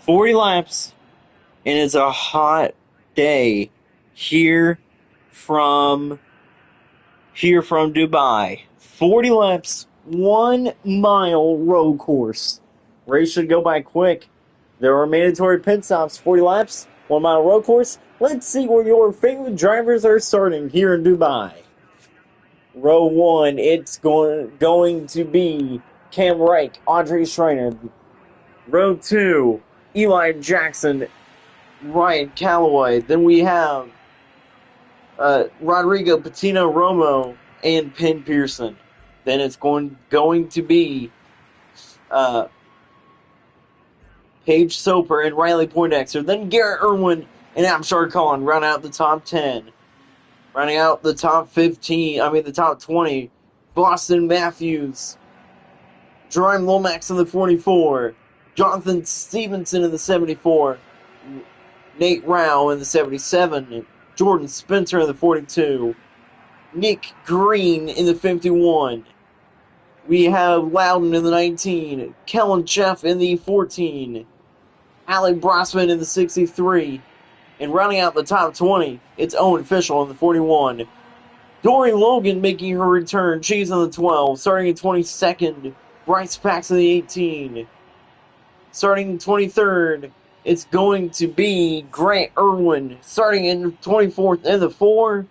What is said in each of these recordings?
40 laps, and it's a hot day here from Dubai. 40 laps, 1 mile road course. Race should go by quick. There are mandatory pit stops, 40 laps, 1 mile road course. Let's see where your favorite drivers are starting here in Dubai. Row 1, it's going to be Cam Reich, Audrey Schreiner. Row 2, Eli Jackson, Ryan Calloway. Then we have Rodrigo Patino Romo and Penn Pearson. Then it's going to be Paige Soper and Riley Poindexter. Then Garrett Irwin and Abshar Khan round out the top 10. Rounding out the top 20, Boston Matthews, Jerome Lomax in the 44, Jonathan Stevenson in the 74, Nate Rao in the 77, Jordan Spencer in the 42, Nick Green in the 51. We have Loudon in the 19, Kellen Jeff in the 14, Alec Brossman in the 63, and rounding out the top 20, it's Owen Fischel in the 41. Dory Logan making her return, she's in the 12. Starting in 22nd, Bryce Pax in the 18. Starting in 23rd, it's going to be Grant Irwin. Starting in 24th in the 4,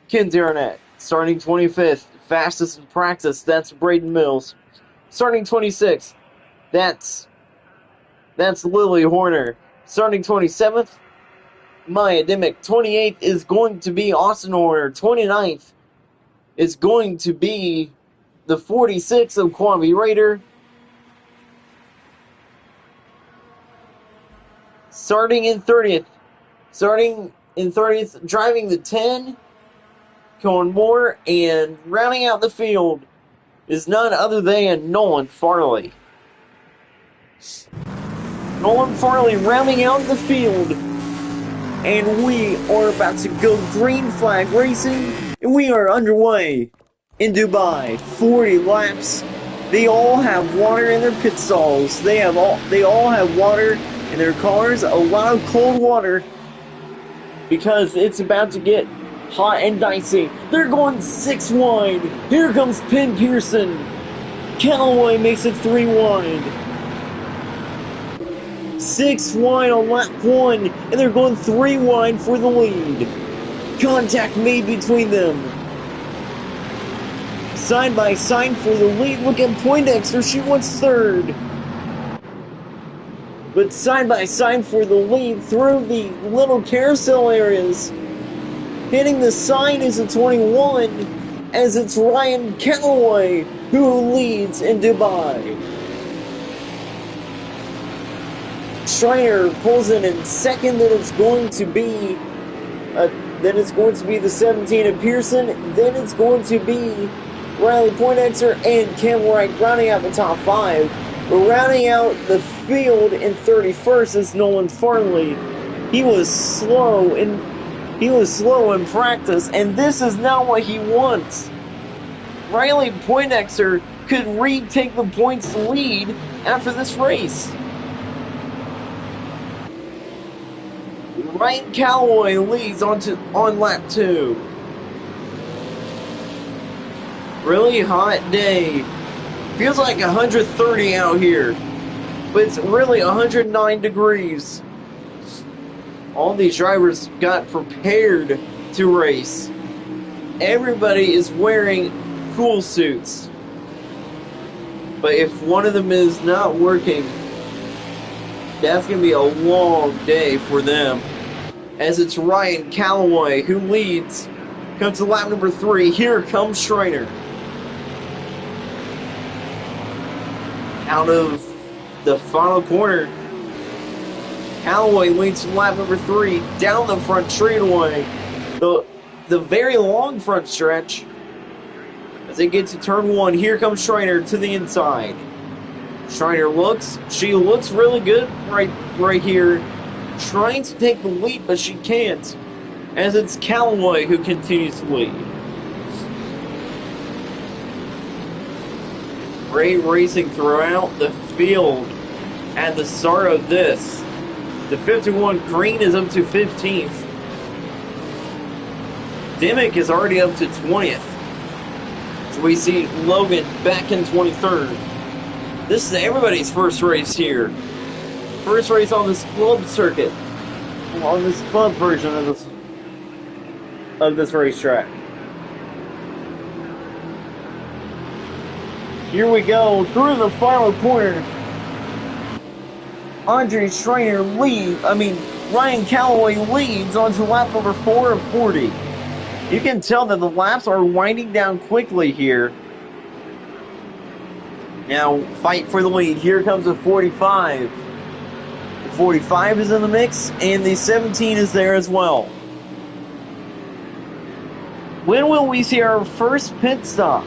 Ken Darnett. Starting 25th, fastest in practice, that's Braden Mills. Starting 26th, that's Lily Horner. Starting 27th, Maya Dimmick. 28th is going to be Austin Horner. 29th is going to be the 46 of Kwame Raider. Starting in 30th, driving the 10, Cohen Moore, and rounding out the field is none other than Nolan Farley. Nolan Farley rounding out the field. And we are about to go green flag racing, and we are underway in Dubai. 40 laps. They all have water in their pit stalls. They all have water in their cars, a lot of cold water, because it's about to get hot and dicey. They're going 6 wide. Here comes Penn Pearson. Callaway makes it 3 wide. 6 wide on lap 1, and they're going 3 wide for the lead. Contact made between them. Side by side for the lead. Look at Poindexter, she wants 3rd. But side by side for the lead through the little carousel areas. Hitting the sign is a 21, as it's Ryan Calloway who leads in Dubai. Schreiner pulls in second. Then it's going to be the 17 of Pearson. Then it's going to be Riley Poindexter and Cam Wright rounding out the top 5. But rounding out the field in 31st is Nolan Farley. He was slow in practice, and this is not what he wants. Riley Poindexter could retake the points lead after this race. Ryan Calloway leads on lap 2. Really hot day. Feels like 130 out here, but it's really 109 degrees. All these drivers got prepared to race. Everybody is wearing cool suits. But if one of them is not working, that's going to be a long day for them. As it's Ryan Calloway who leads. Comes to lap number 3. Here comes Schreiner. Out of the final corner, Calloway leads from lap number 3 down the front straightaway. The very long front stretch. As they get to turn 1, here comes Schreiner to the inside. Schreiner looks really good right here. Trying to take the lead, but she can't. As it's Calloway who continues to lead. Great racing throughout the field at the start of this. The 51 green is up to 15th. Dimmick is already up to 20th. So we see Logan back in 23rd. This is everybody's first race here. First race on this club circuit. On this club version of this racetrack. Here we go through the final corner. Ryan Calloway leads onto lap number 4 of 40. You can tell that the laps are winding down quickly here. Now, fight for the lead. Here comes the 45. The 45 is in the mix, and the 17 is there as well. When will we see our first pit stop?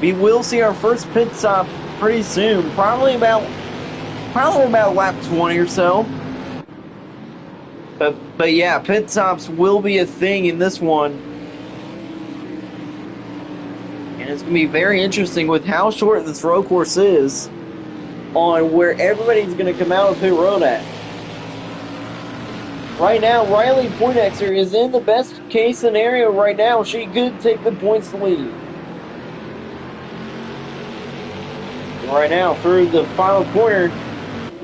We will see our first pit stop pretty soon. Probably about lap 20 or so. But yeah, pit stops will be a thing in this one. And it's going to be very interesting with how short this road course is on where everybody's going to come out of pit road at. Right now, Riley Poindexter is in the best case scenario right now. She could take the points lead. Right now, through the final corner,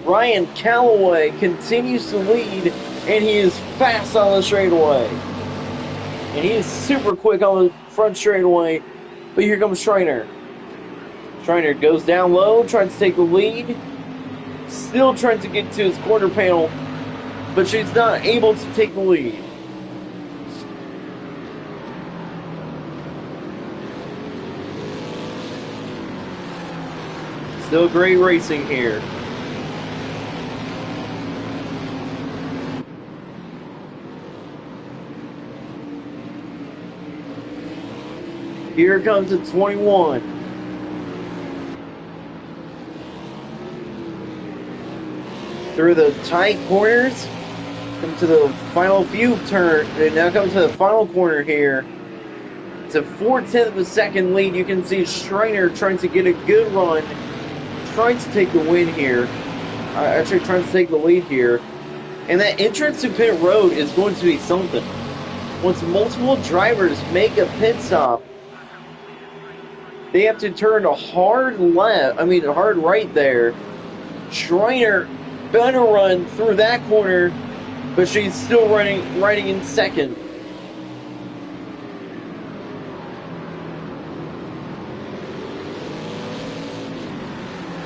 Ryan Calloway continues to lead, and he is fast on the straightaway. And he is super quick on the front straightaway. But here comes Schreiner. Schreiner goes down low, trying to take the lead. Still trying to get to his quarter panel, but she's not able to take the lead. Still great racing here. Here comes the 21. Through the tight corners, come to the final few turn. And now comes to the final corner here. It's a 4/10 of a second lead. You can see Schreiner trying to get a good run, trying to take the win here. Actually, trying to take the lead here. And that entrance to pit road is going to be something. Once multiple drivers make a pit stop, they have to turn a hard right there. Schreiner better run through that corner, but she's still riding in second.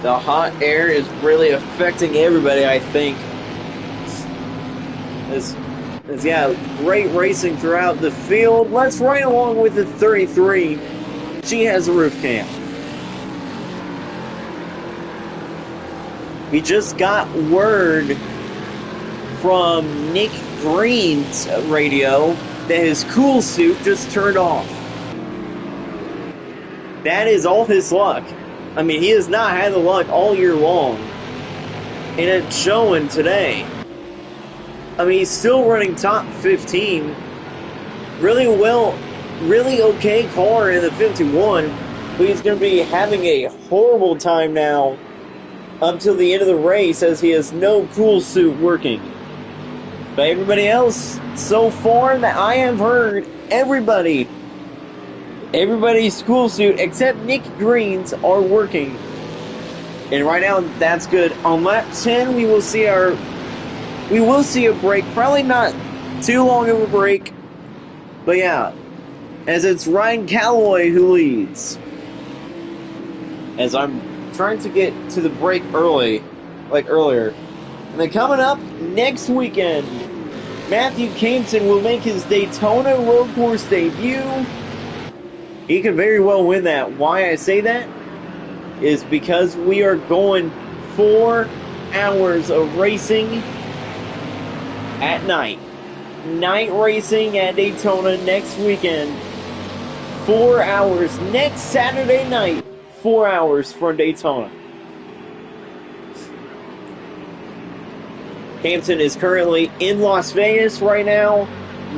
The hot air is really affecting everybody, I think. Yeah, great racing throughout the field. Let's ride along with the 33. She has a roof cam. We just got word from Nick Green's radio that his cool suit just turned off. That is all his luck. I mean, he has not had the luck all year long. And it's showing today. I mean, he's still running top 15. Really okay car in the 51. But he's going to be having a horrible time now up till the end of the race as he has no cool suit working. But everybody else, so far that I have heard, everybody's cool suit except Nick Green's are working. And right now, that's good. On lap 10, we will see a break. Probably not too long of a break. But yeah, as it's Ryan Calloway who leads. As I'm trying to get to the break earlier. And then coming up next weekend, Matthew Campson will make his Daytona Road Course debut. He could very well win that. Why I say that is because we are going 4 hours of racing at night. Night racing at Daytona next weekend. 4 hours next Saturday night. 4 hours from Daytona. Campson is currently in Las Vegas right now.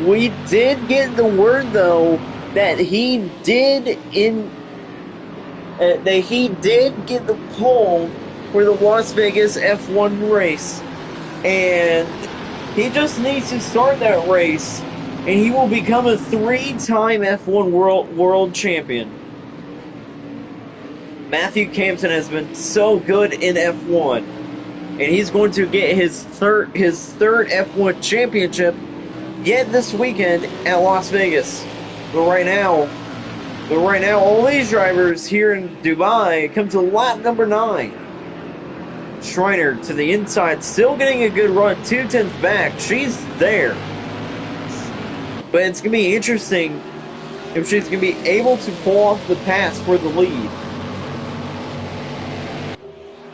We did get the word though that he did get the pole for the Las Vegas F1 race. And he just needs to start that race, and he will become a 3-time F1 world champion. Matthew Campton has been so good in F1, and he's going to get his third F1 championship yet this weekend at Las Vegas. But right now, all these drivers here in Dubai come to lap number 9. Schreiner to the inside, still getting a good run, 2/10 back. She's there. But it's going to be interesting if she's going to be able to pull off the pass for the lead.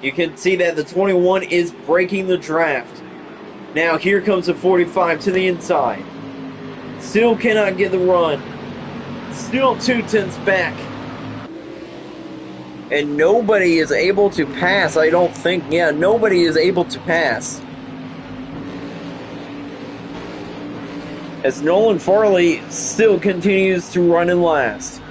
You can see that the 21 is breaking the draft. Now here comes the 45 to the inside. Still cannot get the run. Still 2/10 back. And nobody is able to pass, I don't think. Yeah, nobody is able to pass. As Nolan Farley still continues to run in last.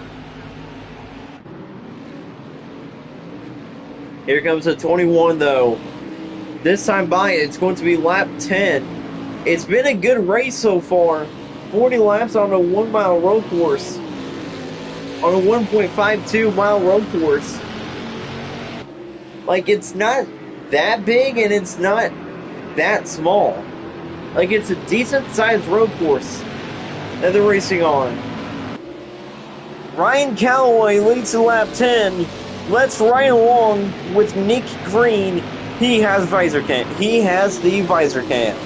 Here comes the 21 though. This time by it's going to be lap 10. It's been a good race so far. 40 laps on a 1 mile road course. On a 1.52 mile road course. Like, it's not that big and it's not that small. Like, it's a decent sized road course that they're racing on. Ryan Calloway leads to lap 10. Let's ride along with Nick Green. He has visor cam. He has the visor cam.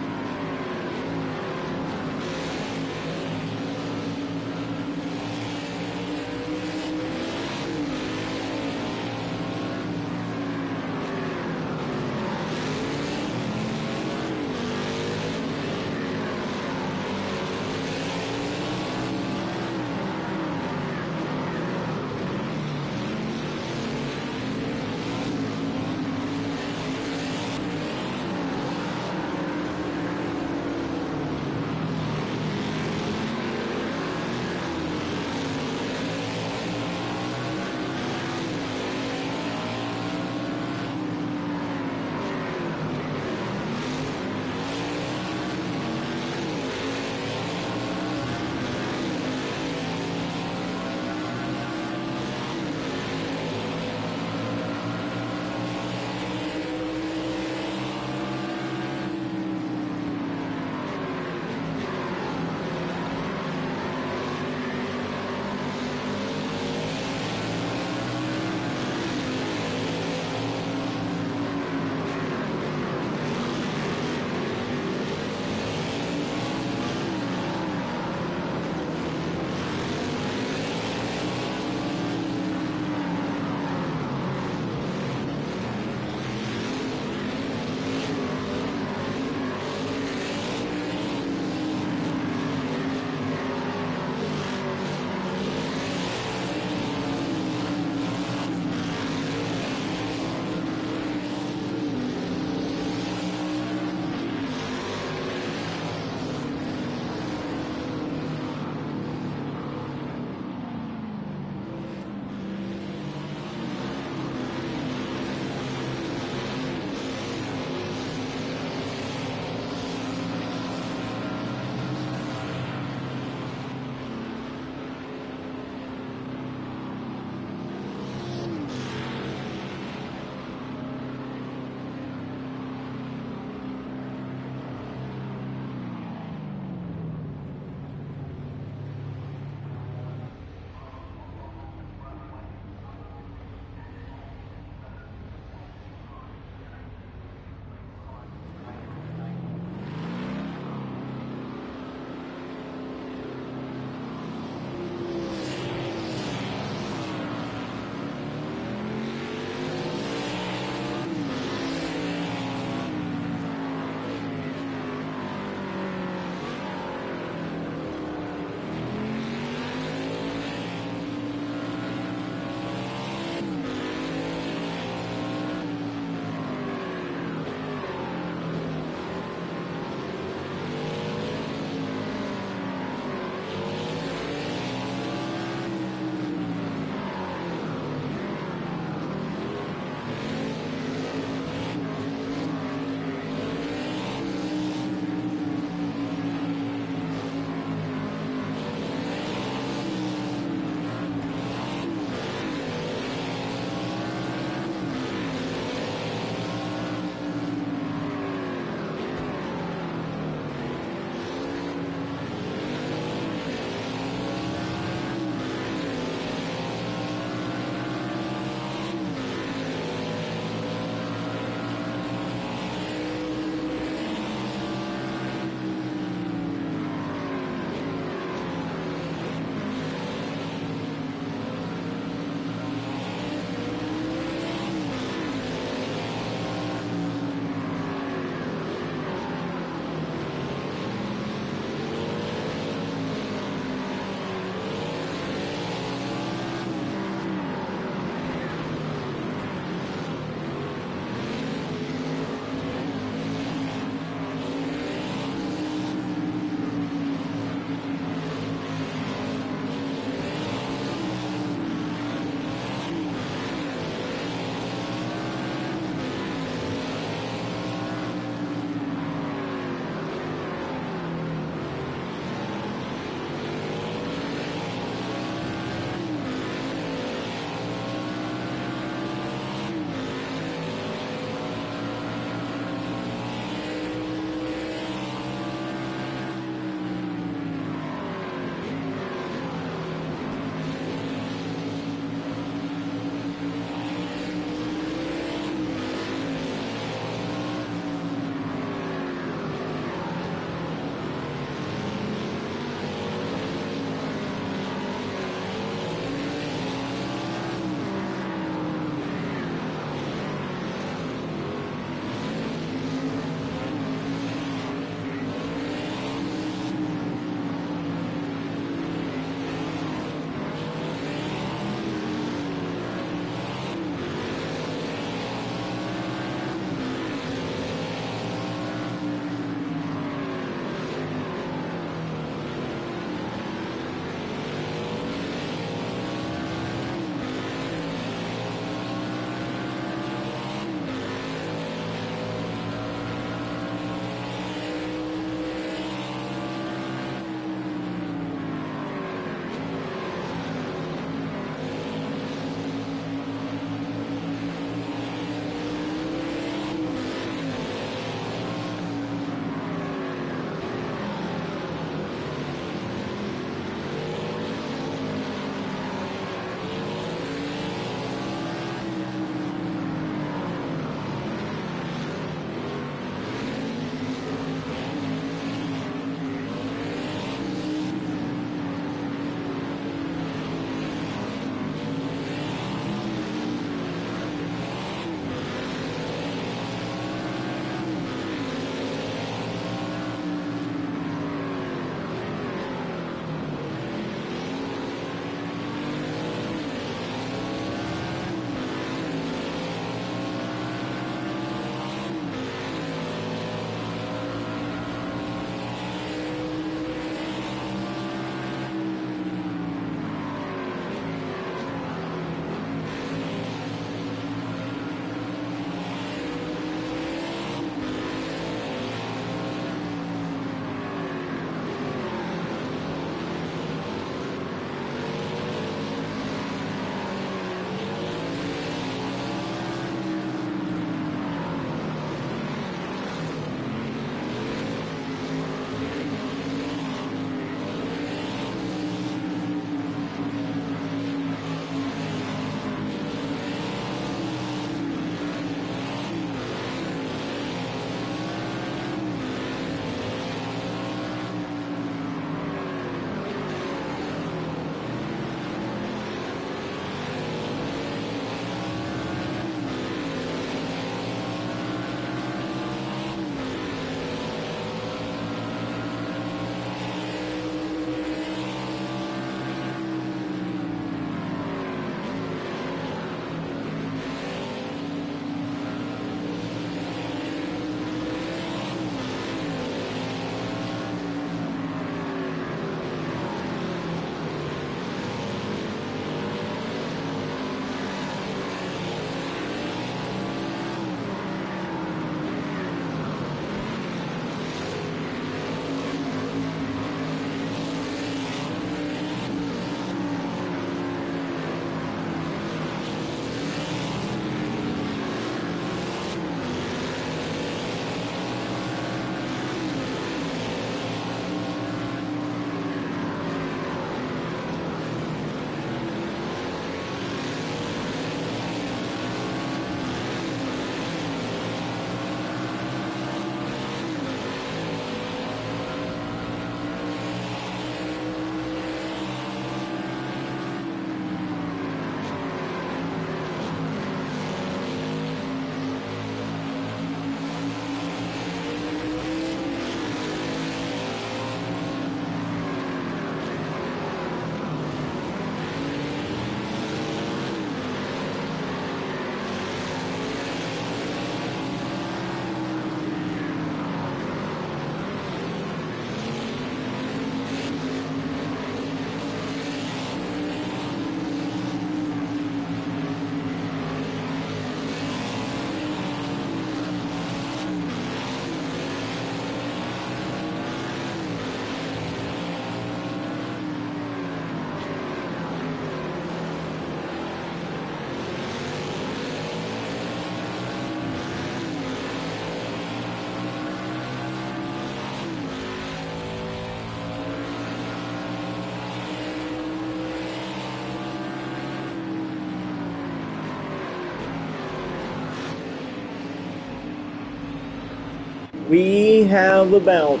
We have about,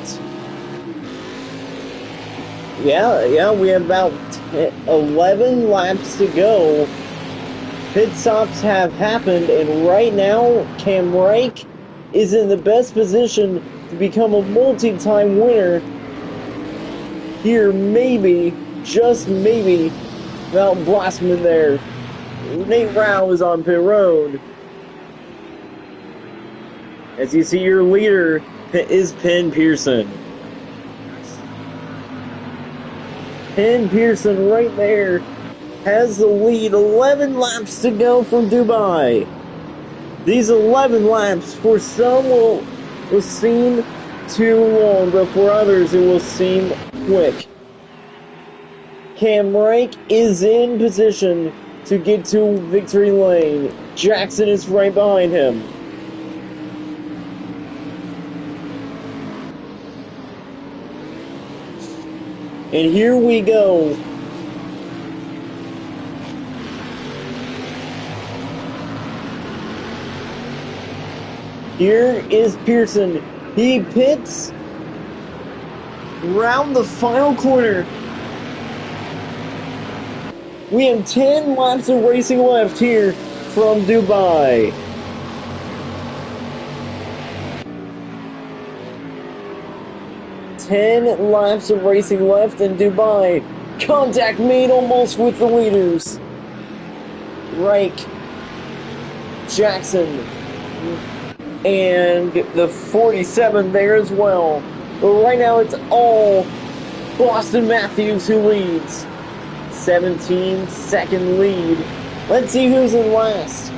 we have about 11 laps to go. Pit stops have happened, and right now, Cam Reich is in the best position to become a multi-time winner. Here, maybe, just maybe, without Blossman there. Nate Rao is on pit road. As you see, your leader is Penn Pearson. Penn Pearson right there has the lead. 11 laps to go from Dubai. These 11 laps, for some, will seem too long, but for others, it will seem quick. Cam Reich is in position to get to victory lane. Jackson is right behind him. And here we go. Here is Pearson. He pits around the final corner. We have 10 laps of racing left here from Dubai. Ten laps of racing left in Dubai. Contact made almost with the leaders. Reich, Jackson, and the 47 there as well. But right now it's all Boston Matthews who leads. 17-second lead. Let's see who's in last.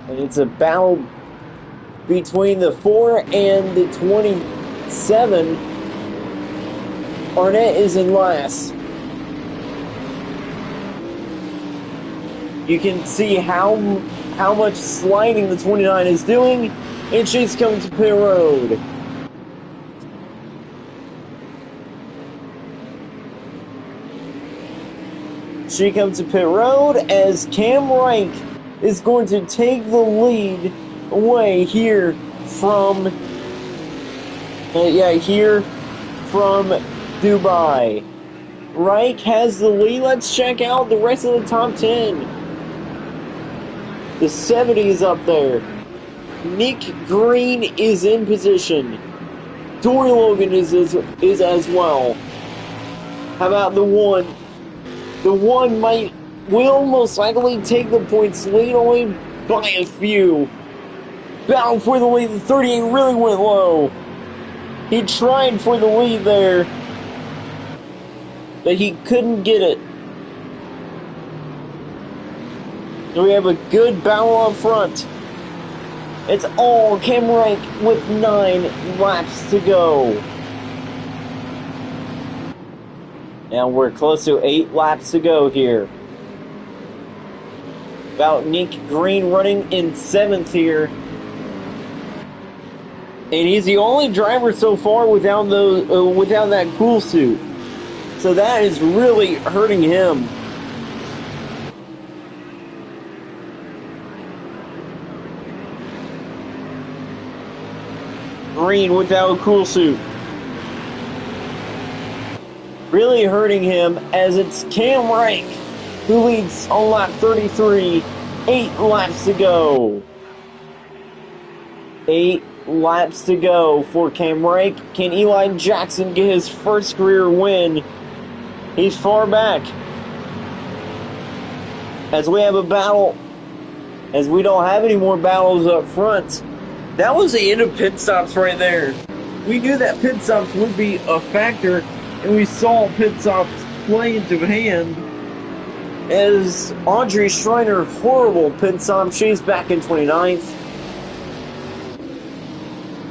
And it's a battle between the 4 and the 27. Arnett is in last. You can see how much sliding the 29 is doing, and she's coming to pit road. She comes to pit road as Cam Reich is going to take the lead away here from Dubai. Reich has the lead. Let's check out the rest of the top 10. The 70 is up there. Nick Green is in position. Dory Logan is as well. How about the 1? The 1 will most likely take the points lead only by a few. Battle for the lead. The 38 really went low. He tried for the lead there, but he couldn't get it. So we have a good battle up front. It's all Cam Reich with 9 laps to go. Now we're close to 8 laps to go here. About Nick Green running in 7th here. And he's the only driver so far without that cool suit. So that is really hurting him. Green without a cool suit. Really hurting him as it's Cam Reich who leads on lap 33. 8 laps to go. 8 laps to go for Cam Reich. Can Eli Jackson get his first career win? He's far back. As we have a battle, as we don't have any more battles up front. That was the end of pit stops right there. We knew that pit stops would be a factor, and we saw pit stops play into hand. As Audrey Schreiner, horrible pit stop, she's back in 29th.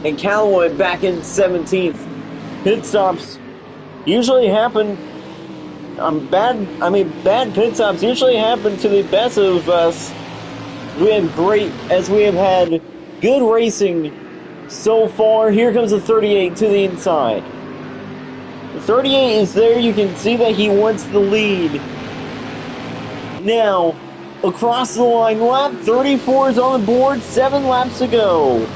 And Callaway back in 17th. Pit stops usually happen. Bad pit stops usually happen to the best of us. We have had good racing so far. Here comes the 38 to the inside. The 38 is there. You can see that he wants the lead. Now, across the line, lap 34 is on the board. 7 laps to go.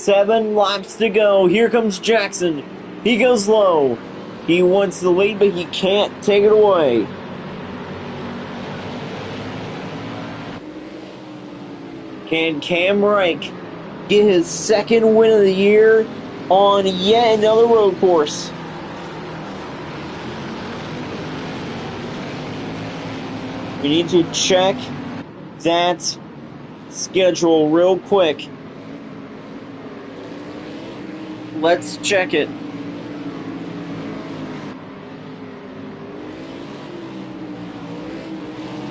7 laps to go. Here comes Jackson. He goes low. He wants the lead, but he can't take it away. Can Cam Reich get his second win of the year on yet another road course? We need to check that schedule real quick. Let's check it.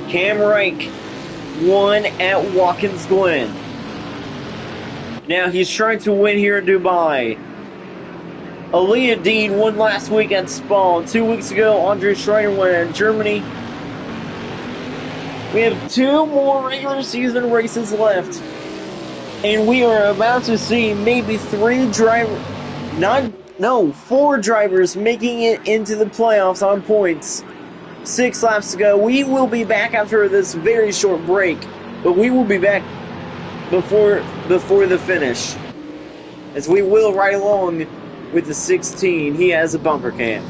Cam Reich won at Watkins Glen. Now he's trying to win here in Dubai. Aaliyah Dean won last week at Spa. 2 weeks ago, Andre Schreiner won in Germany. We have 2 more regular season races left. And we are about to see maybe 4 drivers making it into the playoffs on points. 6 laps to go. We will be back after this very short break, but we will be back before the finish, as we will ride along with the 16. He has a bumper cam.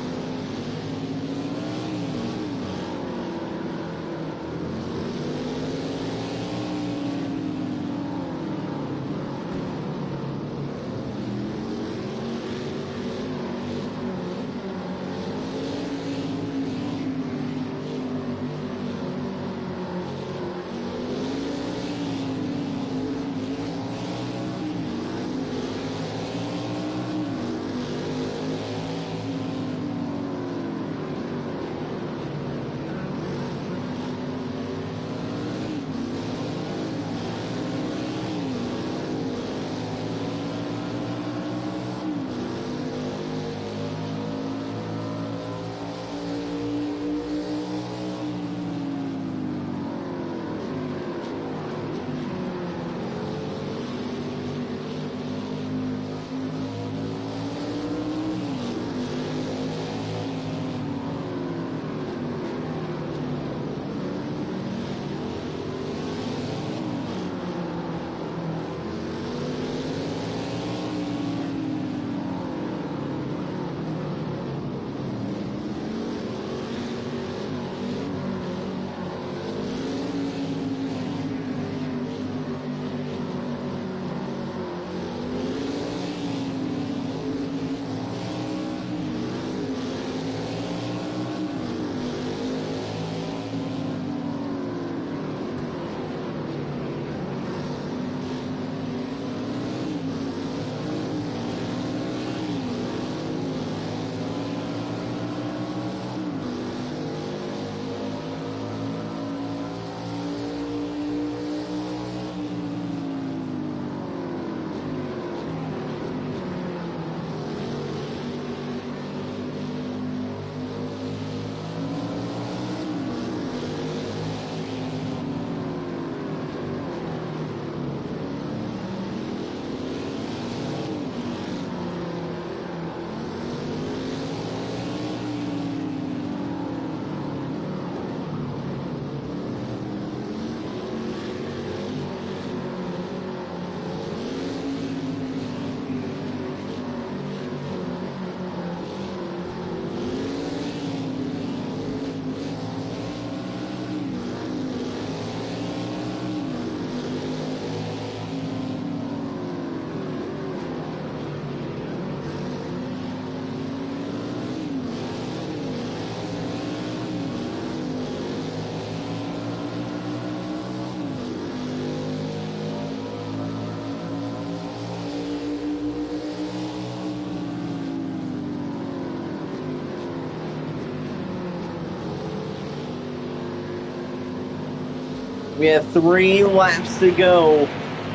We have 3 laps to go,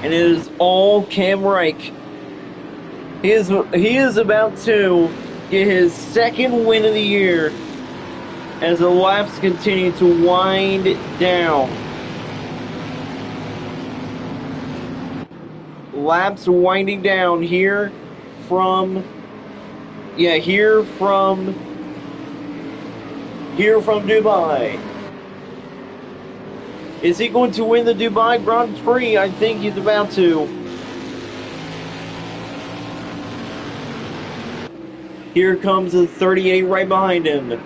and it is all Cam Reich. He is about to get his second win of the year as the laps continue to wind down. Laps winding down here from Dubai. Is he going to win the Dubai Grand Prix? I think he's about to. Here comes the 38 right behind him.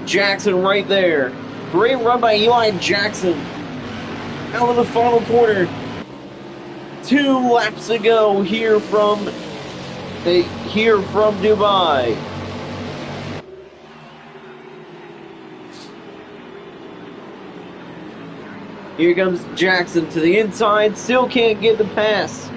Jackson right there. Great run by Eli Jackson. Out of the final corner. 2 laps to go here from Dubai. Here comes Jackson to the inside. Still can't get the pass.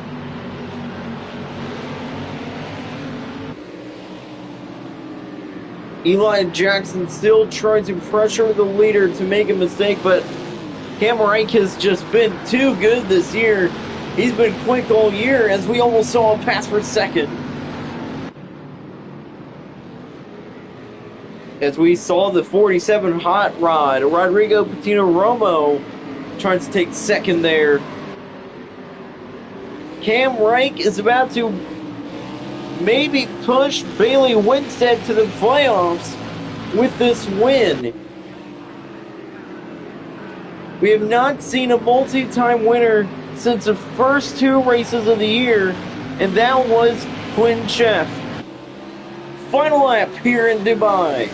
Eli Jackson still trying to pressure the leader to make a mistake, but Cam Reich has just been too good this year. He's been quick all year, as we almost saw him pass for second. As we saw the 47 hot rod, Rodrigo Patino Romo trying to take second there. Cam Reich is about to maybe push Bailey Winstead to the playoffs with this win. We have not seen a multi-time winner since the first 2 races of the year, and that was Quinn Sheff. Final lap here in Dubai.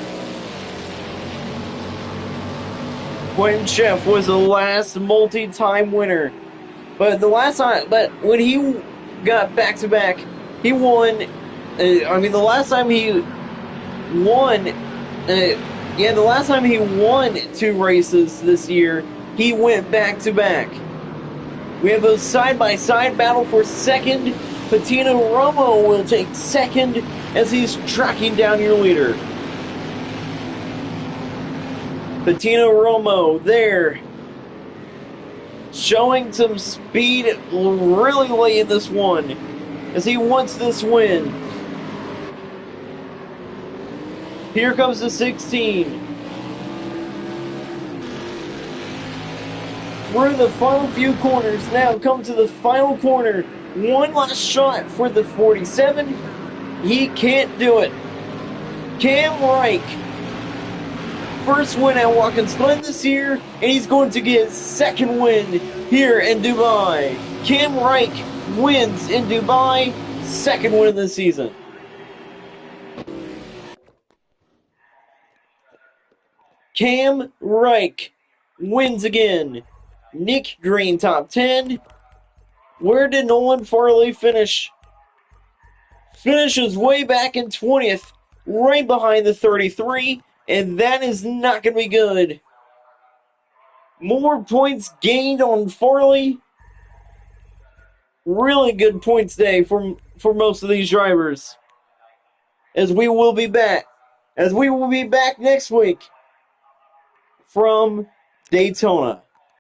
Quinn Sheff was the last multi-time winner, but when he got back-to-back, he won. The last time he won, the last time he won 2 races this year, he went back-to-back. We have a side-by-side battle for second. Patino Romo will take second as he's tracking down your leader. Patino Romo there, showing some speed really late in this one, as he wants this win. Here comes the 16. Through the final few corners, now come to the final corner. One last shot for the 47. He can't do it. Cam Reich, first win at Watkins Glen this year, and he's going to get his second win here in Dubai. Cam Reich wins in Dubai, second win of the season. Cam Reich wins again. Nick Green top 10. Where did Nolan Farley finish? Finishes way back in 20th, right behind the 33, and that is not going to be good. More points gained on Farley. Really good points day for most of these drivers. As we will be back next week from Daytona.